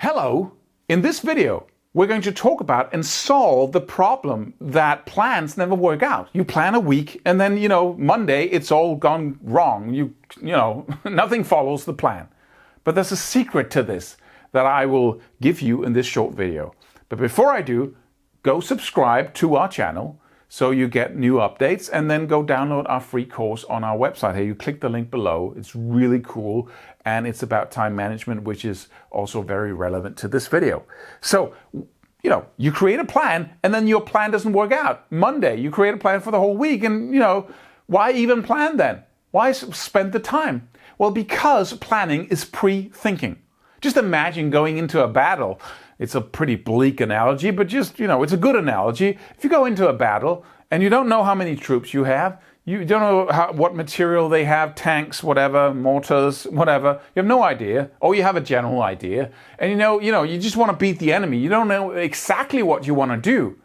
Hello! In this video, we're going to talk about and solve the problem that plans never work out. You plan a week and then, Monday it's all gone wrong. Nothing follows the plan. But there's a secret to this that I will give you in this short video. But before I do, go subscribe to our channel so you get new updates, and then go download our free course on our website. Here, you click the link below. It's really cool, and it's about time management, which is also very relevant to this video. So, you create a plan, and then your plan doesn't work out. Monday, you create a plan for the whole week, and, why even plan then? Why spend the time? Well, because planning is pre-thinking. Just imagine going into a battle. It's a pretty bleak analogy, but just, it's a good analogy. If you go into a battle and you don't know how many troops you have, you don't know what material they have, tanks, whatever, mortars, whatever. You have no idea, or you have a general idea. And you just want to beat the enemy. You don't know exactly what you want to do.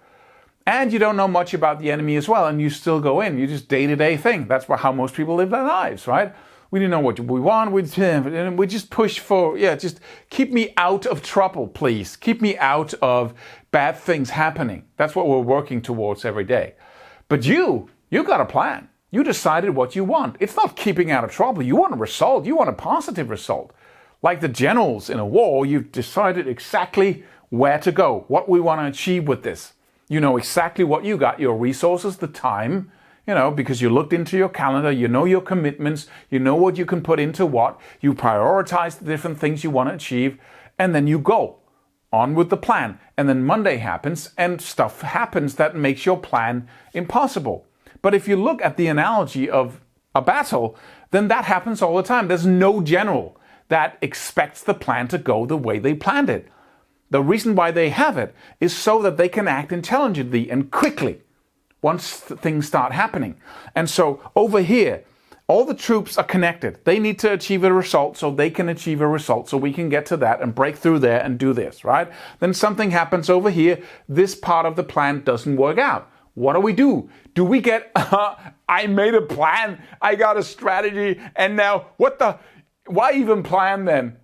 And you don't know much about the enemy as well, and you still go in. You just day-to-day thing. That's how most people live their lives, right? We didn't know what we want. We just push for, just keep me out of trouble, please. Keep me out of bad things happening. That's what we're working towards every day. But you got a plan. You decided what you want. It's not keeping out of trouble. You want a result. You want a positive result. Like the generals in a war, you've decided exactly where to go, what we want to achieve with this. You know exactly what you got, your resources, the time, because you looked into your calendar, you know your commitments, you know what you can put into what, you prioritize the different things you want to achieve, and then you go on with the plan. And then Monday happens and stuff happens that makes your plan impossible. But if you look at the analogy of a battle, then that happens all the time. There's no general that expects the plan to go the way they planned it. The reason why they have it is so that they can act intelligently and quickly once things start happening. And so over here, all the troops are connected. They need to achieve a result so they can achieve a result, so we can get to that and break through there and do this, right? Then something happens over here. This part of the plan doesn't work out. What do? Do we get, I made a plan, I got a strategy, and now why even plan then?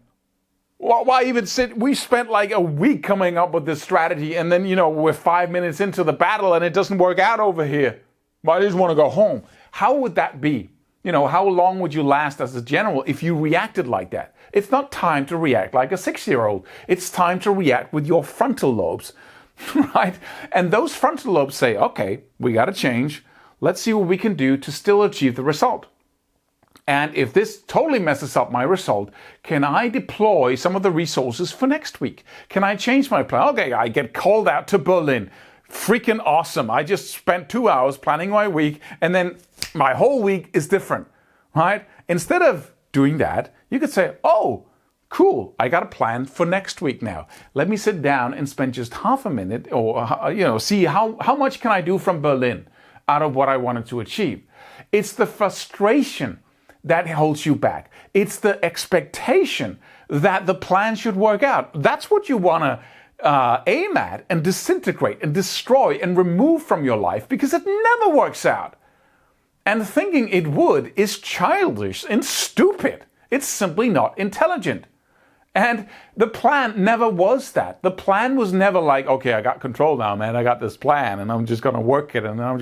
Why even sit? We spent like a week coming up with this strategy, and then, we're 5 minutes into the battle and it doesn't work out over here. I just want to go home. How would that be? How long would you last as a general if you reacted like that? It's not time to react like a 6-year-old. It's time to react with your frontal lobes, right? And those frontal lobes say, okay, we got to change. Let's see what we can do to still achieve the result. And if this totally messes up my result, can I deploy some of the resources for next week? Can I change my plan? Okay, I get called out to Berlin. Freaking awesome. I just spent 2 hours planning my week, and then my whole week is different, right? Instead of doing that, you could say, oh, cool, I got a plan for next week now. Let me sit down and spend just half a minute or, see how much can I do from Berlin out of what I wanted to achieve. It's the frustration that holds you back. It's the expectation that the plan should work out. That's what you want to aim at and disintegrate and destroy and remove from your life, because it never works out. And thinking it would is childish and stupid. It's simply not intelligent. And the plan never was that. The plan was never like, okay, I got control now, man. I got this plan, and I'm just going to work it, and I'm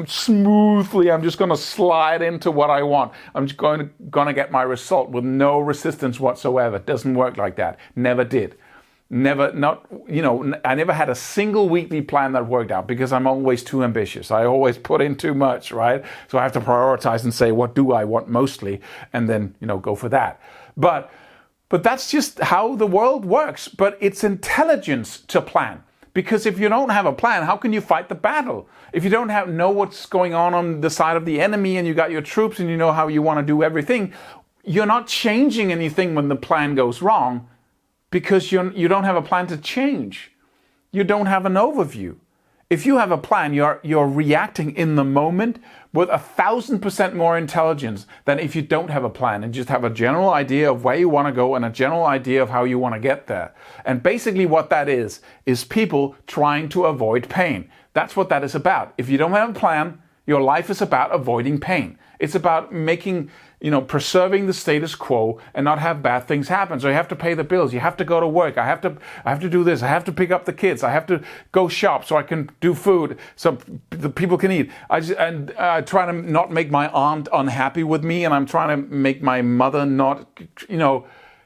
just going to slide into what I want. I'm just going to get my result with no resistance whatsoever. It doesn't work like that. Never did. I never had a single weekly plan that worked out, because I'm always too ambitious. I always put in too much, right? So I have to prioritize and say, what do I want mostly? And then, go for that. But that's just how the world works. But it's intelligence to plan. Because if you don't have a plan, how can you fight the battle? If you don't know what's going on the side of the enemy, and you got your troops, and you know how you want to do everything, you're not changing anything when the plan goes wrong, because you don't have a plan to change. You don't have an overview. If you have a plan, you're reacting in the moment with 1,000% more intelligence than if you don't have a plan and just have a general idea of where you want to go and a general idea of how you want to get there. And basically what that is people trying to avoid pain. That's what that is about. If you don't have a plan, Your life is about avoiding pain. It's about making, preserving the status quo and not have bad things happen. So you have to pay the bills. You have to go to work. I have to do this. I have to pick up the kids. I have to go shop so I can do food so the people can eat. I try to not make my aunt unhappy with me, and I'm trying to make my mother not,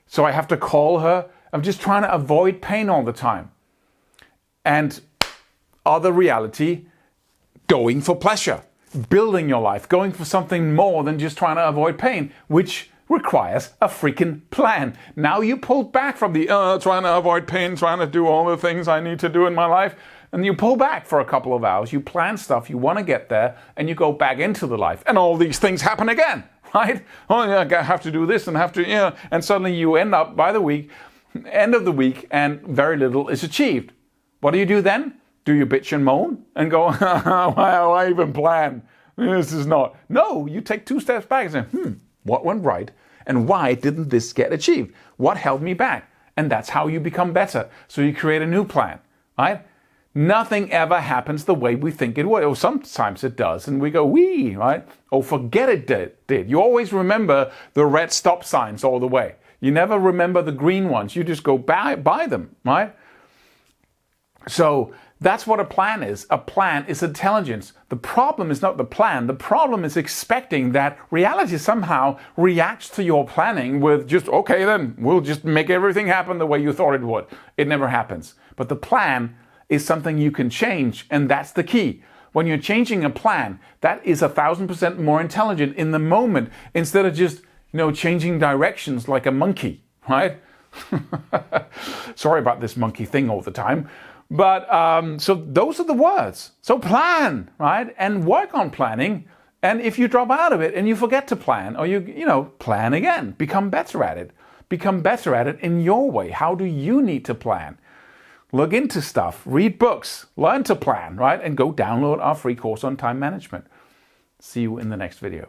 so I have to call her. I'm just trying to avoid pain all the time. And other reality, going for pleasure. Building your life, going for something more than just trying to avoid pain, which requires a freaking plan. Now you pulled back from the trying to avoid pain, trying to do all the things I need to do in my life, and you pull back for a couple of hours, you plan stuff, you want to get there, and you go back into the life, and all these things happen again, right? Oh yeah, I have to do this and have to, and suddenly you end up by the end of the week, and very little is achieved. What do then? Do you bitch and moan and go, why do I even plan? This is not. No, you take 2 steps back and say, what went right? And why didn't this get achieved? What held me back? And that's how you become better. So you create a new plan, right? Nothing ever happens the way we think it would. Or sometimes it does. And we go, wee, right? Oh, forget it did. You always remember the red stop signs all the way. You never remember the green ones. You just go by them, right? So that's what a plan is. A plan is intelligence. The problem is not the plan. The problem is expecting that reality somehow reacts to your planning with just, okay, then we'll just make everything happen the way you thought it would. It never happens. But the plan is something you can change, and that's the key. When you're changing a plan, that is 1,000% more intelligent in the moment instead of just, changing directions like a monkey, right? Sorry about this monkey thing all the time. But so those are the words. So plan, right? And work on planning. And if you drop out of it and you forget to plan, or you plan again, become better at it. Become better at it in your way. How do you need to plan? Look into stuff, read books, learn to plan, right? And go download our free course on time management. See you in the next video.